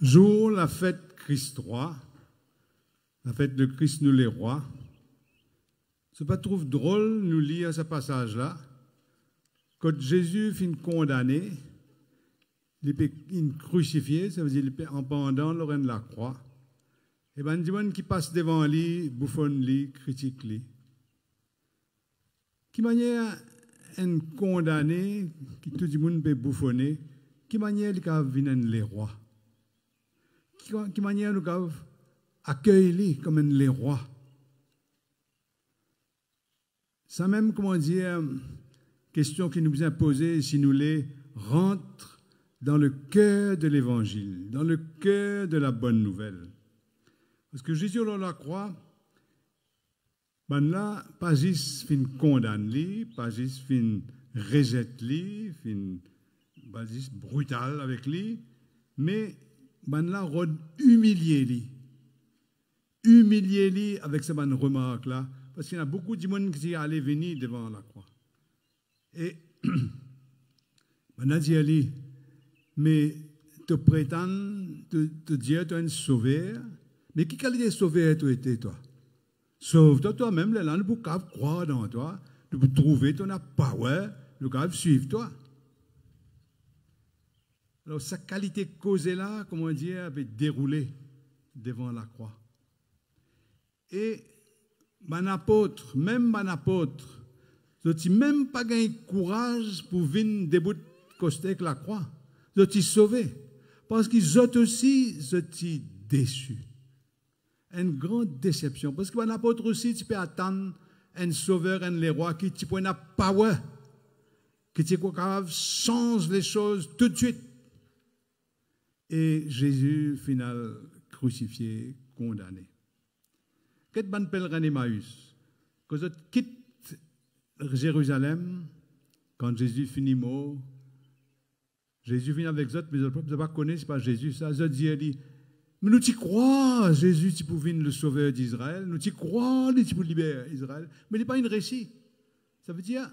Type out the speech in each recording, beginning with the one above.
Jour, la fête Christ roi, la fête de Christ nous les rois. Ce pas trouve drôle nous lire ce passage-là. Quand Jésus finit condamné, il est crucifié, ça veut dire en pendant le reine de la croix. Et bien, il y a des gens qui passent devant lui, bouffonnent lui, critiquent lui. Qui manière un condamné, qui tout le monde peut bouffonner, qui manière il a venir les rois? Qui manière nous accueillir comme les rois? Ça même, comment dire, question qui nous est posée si nous les rentre dans le cœur de l'évangile, dans le cœur de la bonne nouvelle. Parce que Jésus, on la croix, ben là, pas juste fin condamne lui, pas juste fin rejette lui, fin pas juste brutal avec lui, mais ben là, rod humilier lui. Humilier lui avec cette bonne remarque-là, parce qu'il y a beaucoup de monde qui allaient venir devant la croix. Et ben a dit à lui, mais te prétends, te dire tu es un sauveur, mais qui qualité de sauveur tu étais toi? Sauve-toi toi-même, là, nous pouvons croire dans toi, nous pouvons trouver ton power, nous pouvons suivre toi. Alors, sa qualité causée-là, comment dire, avait déroulé devant la croix. Et mon apôtre, même mon apôtre, je n'ai même pas gagné courage pour venir debout de la croix. Je t'ai sauvé. Parce qu'ils ont aussi, je t'ai déçu. Une grande déception. Parce que mon apôtre aussi, tu peux attendre un sauveur, un roi qui tu peux pas power, qui tu peux change les choses tout de suite. Et Jésus, final, crucifié, condamné. Qu'est-ce que pèlerin Emmaüs? Quand je quitte Jérusalem, quand Jésus finit mort, Jésus vient avec eux, mais je ne pas connaître, ce n'est pas Jésus, ça. Je dis, mais nous t'y croyons, Jésus, tu peux venir le sauveur d'Israël, nous t'y croyons, tu peux libérer Israël, mais il n'est pas une récit. Ça veut dire,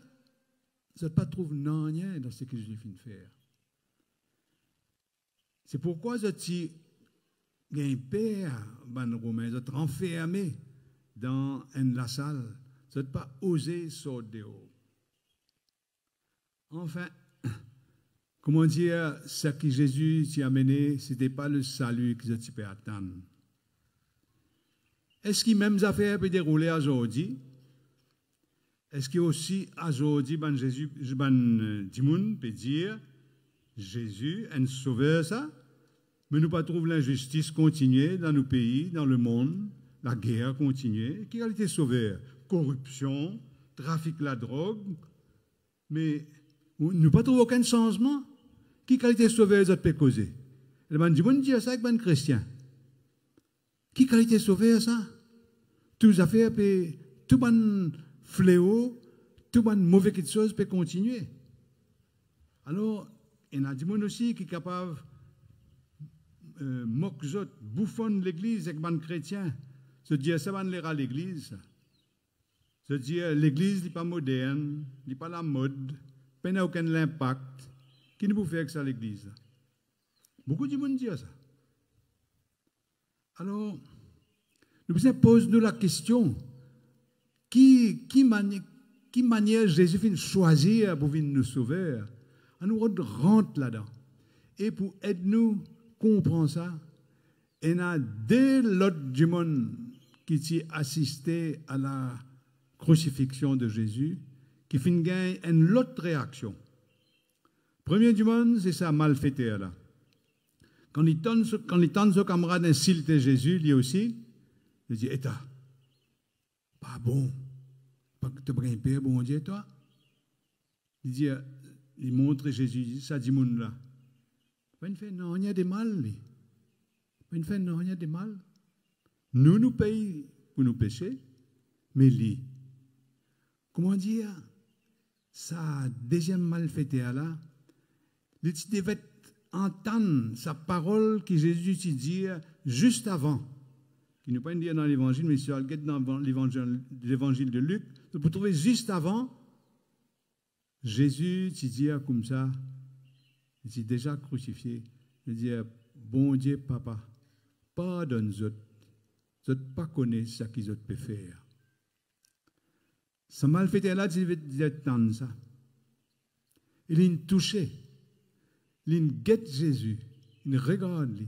je ne pas trouve rien dans ce que Jésus vient de faire. C'est pourquoi je t'y gagne père, ben Romain, je t'ai enfermé dans la salle, je n'ai pas osé sortir dehors. Enfin, comment dire, ce que Jésus t'y a amené, ce n'était pas le salut que je peux attendre. Est-ce que les mêmes affaires peuvent dérouler aujourd'hui? Est-ce que aussi aujourd'hui, ben Jésus, ben Dimoun peut dire, Jésus, un sauveur, ça, mais nous pas trouver l'injustice continuer dans nos pays, dans le monde, la guerre continuer. Qui a été sauveur? Corruption, trafic de la drogue, mais nous pas trouver aucun changement. Qui a été sauveur, ça peut causer? Et ben Dimoun dit ça avec ben chrétien. Qui a été sauveur, ça? Toutes les affaires, tout bon fléau, tout bon mauvais quelque chose peut continuer. Alors, il y a des gens aussi qui sont capables de moquer les autres, bouffonner l'église avec les chrétiens. Se dire, ça va l'air à l'église. Se dire, l'église n'est pas moderne, n'est pas la mode, n'a aucun impact. Qui ne peut faire que ça à l'église? Beaucoup de gens disent ça. Alors, nous posons la question, qui manière Jésus vient choisir pour venir nous sauver? Nous rentre là-dedans. Et pour aider-nous comprendre ça, il y a deux l'autre du monde qui ont assisté à la crucifixion de Jésus, qui fin gagner une autre réaction. Premier du monde, c'est ça malfaiteur là. Quand il tente son camarade insulter Jésus, lui aussi, il dit, État, pas bon, pas que tu as un père, bon Dieu, toi. Il dit, il montre Jésus, il dit, ça dit monde là. Pas une fait, non, il y a des mal, lui. Pas une fait, non, il y a des mal. Nous payons pour nous pécher, mais lui, comment dire, ça deuxième malfaiteur là, il devait entendre sa parole que Jésus dit juste avant, qui n'est pas dire dans l'évangile, mais sur dans l'évangile de Luc, vous pouvez trouver juste avant, Jésus dit comme ça, il dit déjà crucifié, il dit bon Dieu, papa, pardonne-nous, ne pas connaître ce qu'ils peuvent faire. Ce malfaiteur là, tu veux attendre ça. Il est touché. Il guette Jésus. Il regarde lui.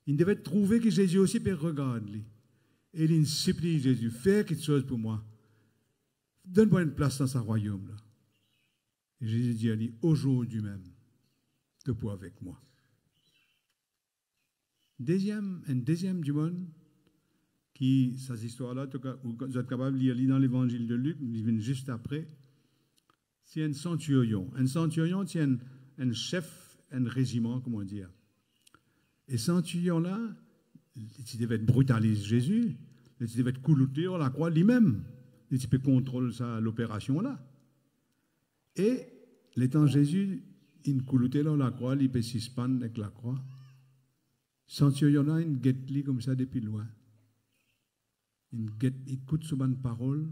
Il devait trouver que Jésus aussi peut regarder lui. Et il supplie Jésus, fais quelque chose pour moi. Donne-moi une place dans ce royaume là. Et Jésus dit à lui, aujourd'hui même, tu peux avec moi. Un deuxième du monde, qui, cette histoire-là, vous êtes capable de lire dans l'évangile de Luc, il vient juste après, c'est un centurion. Un centurion, c'est un chef, un régiment, comment dire. Et centurion-là, il devait brutaliser Jésus, il devait coulouter à la croix lui-même. Il peut contrôler l'opération-là. Et, l'étant Jésus, il couloutait dans la croix, il peut suspendre avec la croix. Centurion-là, il guette comme ça depuis loin. Il écoute sur une parole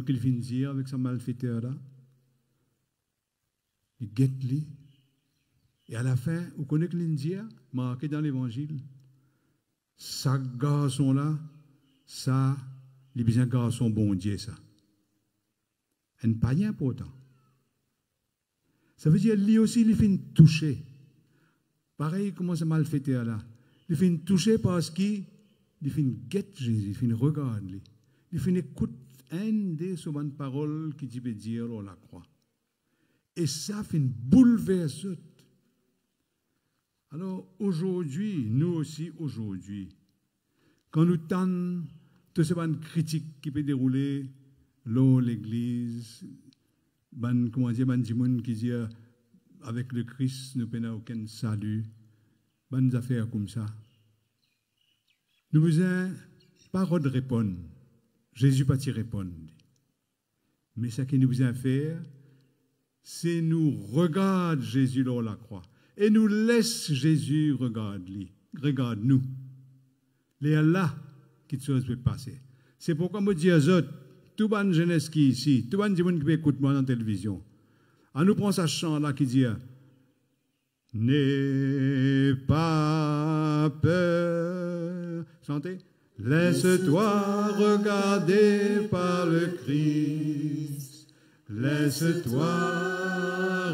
qu'il vient de dire avec sa malfaiteur-là. Il guette lui. Et à la fin, vous connaissez ce qu'il dit, marqué dans l'évangile. Ce garçon-là, ça, il est bien un garçon bon Dieu, ça. Un païen pourtant. Ça veut dire lui aussi, il fait toucher. Pareil, comment ce malfaiteur-là. Il fait toucher parce qu'il fait guette Jésus, il fait regarde lui. Il fait écoute un des souvent paroles qu'il peut dire on la croix. Et ça fait une bouleverse. Alors aujourd'hui, nous aussi aujourd'hui, quand nous tentons toutes ces critiques qui peuvent dérouler dans l'église, comment dire, des gens qui disent avec le Christ, nous n'avons aucun salut, des affaires comme ça. Nous n'avons pas de répondre. Jésus pas t'y répondre. Mais ce que nous devons faire, c'est nous regarder Jésus dans la croix. Et nous laisse Jésus regarder nous. Les là, quelque chose peut passer. C'est pourquoi je dis aux autres, tout le monde jeunesse qui est ici, tout le monde qui écoute moi dans la télévision, on nous prend ce chant-là qui dit n'aie pas peur. Chantez. Laisse-toi regarder par le Christ. Laisse-toi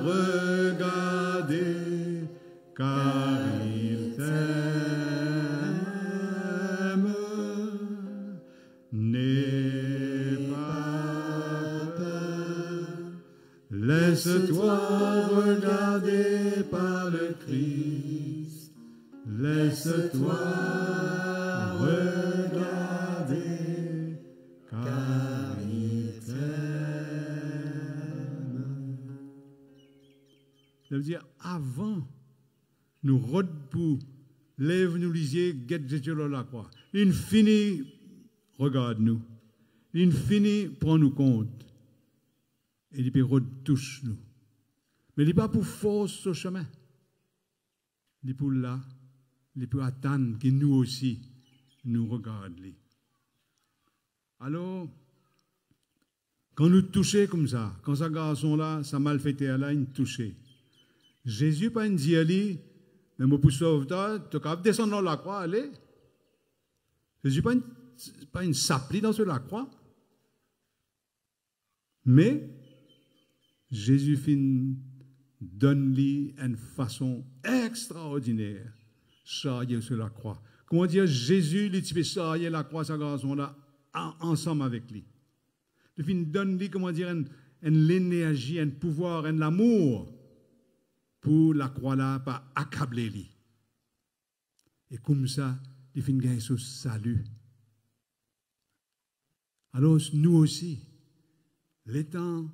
regarder, car il t'aime. N'aie pas peur. Laisse-toi regarder par le Christ. Laisse-toi regarder, car il t'aime. Ça veut dire, avant, nous rôde pour lève nous lisier, guette Jésus dans la croix. Il finit, regarde-nous. Il finit, prends-nous compte. Et il peut touche-nous. Mais il n'est pas pour force ce chemin. Il est pour là. Il peut attendre que nous aussi, nous regardions. Alors, quand nous touchons comme ça, quand ce garçon-là, sa malfaiteur-là, il touche. Jésus pas dit à lui, mais moi pour sauver, tu es capable de descendre dans la croix, allez. Jésus pas une saplie dans la croix. Mais, Jésus donne-lui une façon extraordinaire charrier sur la croix. Comment dire, Jésus, il fait charrier la croix, ce garçon-là, ensemble avec lui. Il donne-lui, comment dire, l'énergie, un pouvoir, un amour pour la croix-là, pas accabler lui. Et comme ça, il fait gagner ce salut. Alors, nous aussi, les temps,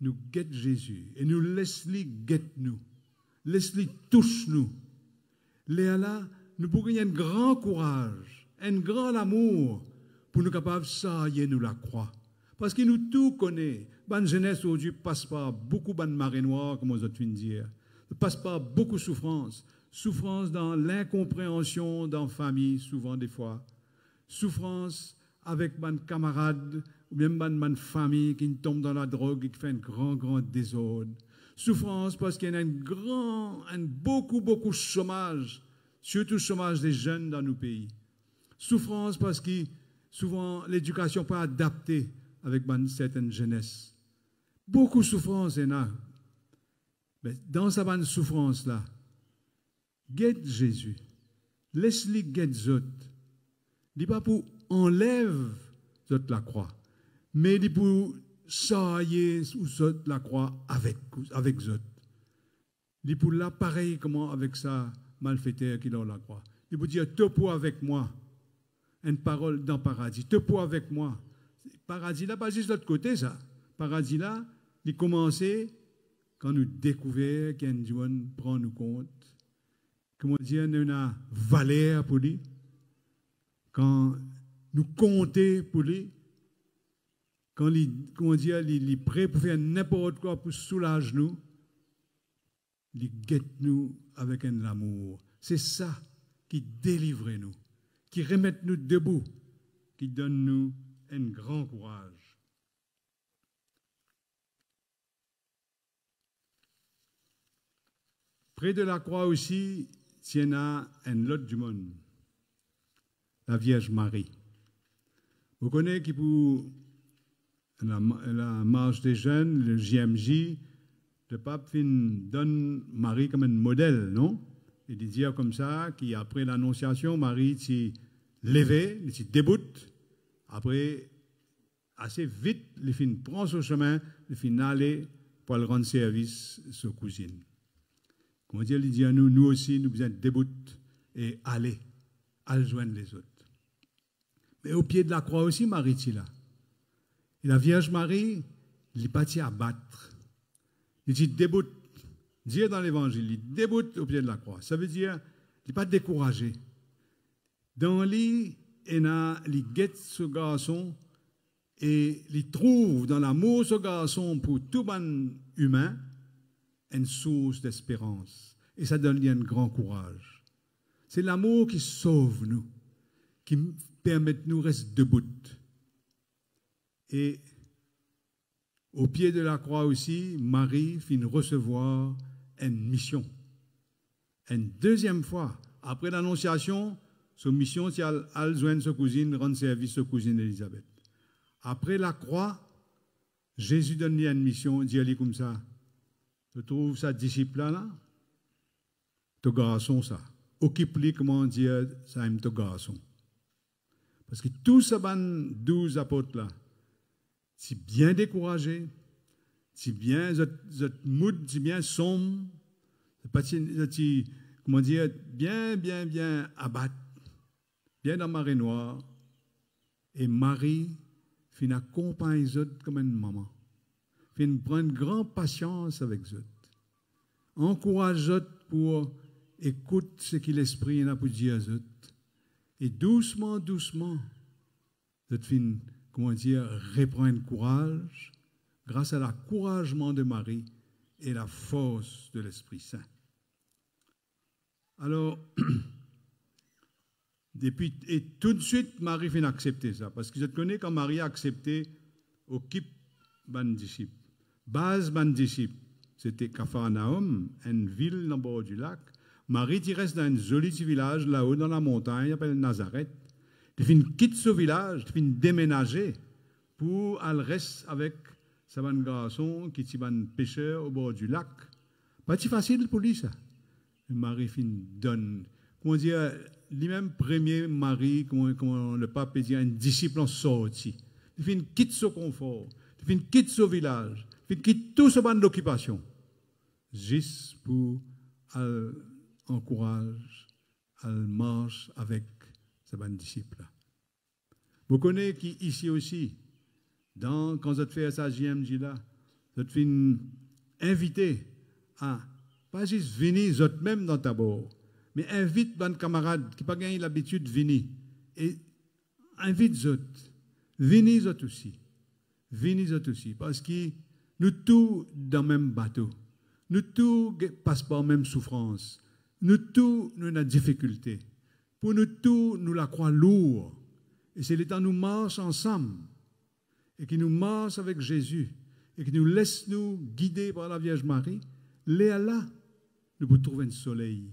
nous guette Jésus et nous laisse-lui guette nous. Laisse-lui touche nous. Là, nous pourrions gagner un grand courage, un grand amour pour nous capables de sailler nous la croix. Parce que nous tout connaissons. Bonne jeunesse aujourd'hui passe par beaucoup de marée noire, comme on a pu dire. Passe par beaucoup de souffrance. Souffrance dans l'incompréhension dans la famille, souvent des fois. Souffrance avec mes camarades ou même ma famille qui tombe dans la drogue et qui fait un grand désordre. Souffrance parce qu'il y a beaucoup de chômage, surtout le chômage des jeunes dans nos pays. Souffrance parce que souvent l'éducation n'est pas adaptée avec certaines jeunesse. Beaucoup de souffrance est là. Mais dans sa bonne souffrance-là, guette Jésus. Laisse-lui guette Zot. Il n'est pas pour enlève Zot la croix, mais il est pour sailler ou Zot la croix avec Zot. Il est pour là pareil comment avec ça malfaiteur qui dans la croix. Il peut dire, te pour avec moi. Une parole dans le paradis. Te pour avec moi. Paradis là, pas juste de l'autre côté, ça. Paradis là, il commençait quand nous découvrons qu'un Dieu prend nous compte. Comment dire, nous avons valeur pour lui. Quand nous comptons pour lui. Quand il est prêt pour faire n'importe quoi pour soulager nous. Il guette nous avec un amour. C'est ça qui délivre nous, qui remet nous debout, qui donne nous un grand courage. Près de la croix aussi, il y a un lot du monde, la Vierge Marie. Vous connaissez qui pour la marche des jeunes, le JMJ, le pape donne Marie comme un modèle, non? Il dit comme ça, qu'après l'annonciation, Marie s'est levée, elle s'est déboute. Après, assez vite, les filles prend son chemin, les filles aller pour le rendre service à sa cousine. Comment dire, il dit à nous, nous aussi, nous besoin de déboute et aller joindre les autres. Mais au pied de la croix aussi, Marie est là. Et la Vierge Marie, elle est partie à battre. Il dit déboute. Dire dans l'évangile, il déboute au pied de la croix. Ça veut dire, il n'est pas découragé. Dans lui, il guette ce garçon et il trouve dans l'amour de ce garçon pour tout bon humain une source d'espérance. Et ça donne lui un grand courage. C'est l'amour qui sauve nous, qui permet de nous rester debout. Et au pied de la croix aussi, Marie finit recevoir une mission. Une deuxième fois, après l'annonciation, sa mission, c'est d'aller joindre sa cousine, rendre service à sa cousine Élisabeth. Après la croix, Jésus donne lui une mission, dit elle comme ça. Tu trouves sa disciple là, ton garçon ça. Occupe-lui comment dire ça aime ton garçon. Parce que tous ces 12 apôtres là, c'est bien découragé, c'est bien mood, c'est bien sombre, c'est comment dire, bien abattu, bien dans la marée noire. Et Marie finit accompagner les autres comme une maman. Finit prendre grande patience avec eux. Encourage eux pour écouter ce que l'Esprit a pour dire à eux. Et doucement, eux finit, comment dire, reprendre courage grâce à l'encouragement de Marie et la force de l'Esprit Saint. Alors, et tout de suite, Marie finit accepter ça. Parce que je te connais quand Marie a accepté, occupe ban disciple. Base ban disciple, c'était Capharnaüm, une ville dans le bord du lac. Marie, tu restes dans un joli petit village là-haut dans la montagne, appelé Nazareth. Tu finis quitte ce village, tu finis déménager pour aller rester avec sa bonne garçon qui est un pêcheur au bord du lac. Pas si facile pour lui ça. Marie finit donne. Comment dire, lui-même premier mari, comment le pape dit, un disciple en sortie. Il finit quitte ce confort, il finit quitte ce village, il quitte tout ce bande d'occupation, juste pour encourager, marche avec ce bande disciple. Vous connaissez qui ici aussi, quand vous êtes fait sa JMJ là, vous êtes invité à pas juste venir vous même dans ta bord, mais invite un camarade qui n'a pas gagné l'habitude de venir. Et invite les autres. Venez les autres aussi. Venez les autres aussi. Parce que nous tous dans le même bateau. Nous tous passons par la même souffrance. Nous tous nous avons des difficultés. Pour nous tous, nous la croix lourde. Et c'est le temps nous marchons ensemble. Et qui nous marche avec Jésus. et qui nous laisse nous guider par la Vierge Marie, là, nous pouvons trouver un soleil,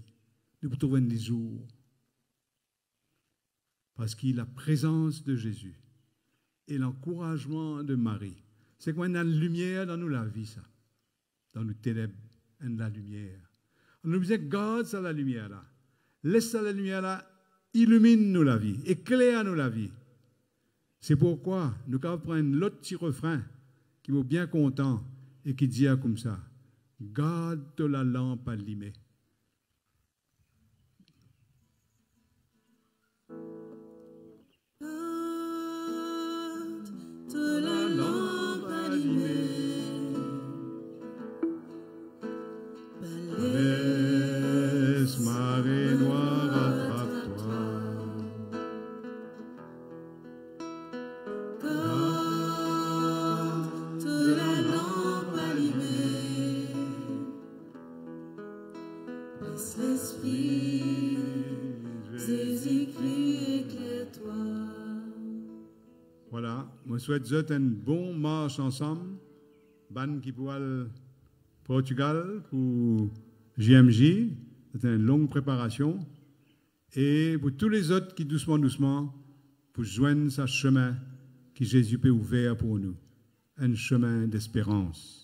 nous pouvons trouver des jours. Parce qu'il a la présence de Jésus et l'encouragement de Marie. C'est qu'on a la lumière dans nous la vie, ça. Dans nos ténèbres, on a la lumière. On nous dit, garde ça la lumière là. Laisse ça la lumière là, illumine-nous la vie, éclaire-nous la vie. C'est pourquoi nous allons prendre l'autre petit refrain qui est bien content et qui dit comme ça, garde la lampe allumée. Voilà, je souhaite vous un bon marche ensemble. Ban qui pour le Portugal pour JMJ, c'est une longue préparation. Et pour tous les autres qui doucement, pour joindre ce chemin que Jésus peut ouvrir pour nous, un chemin d'espérance.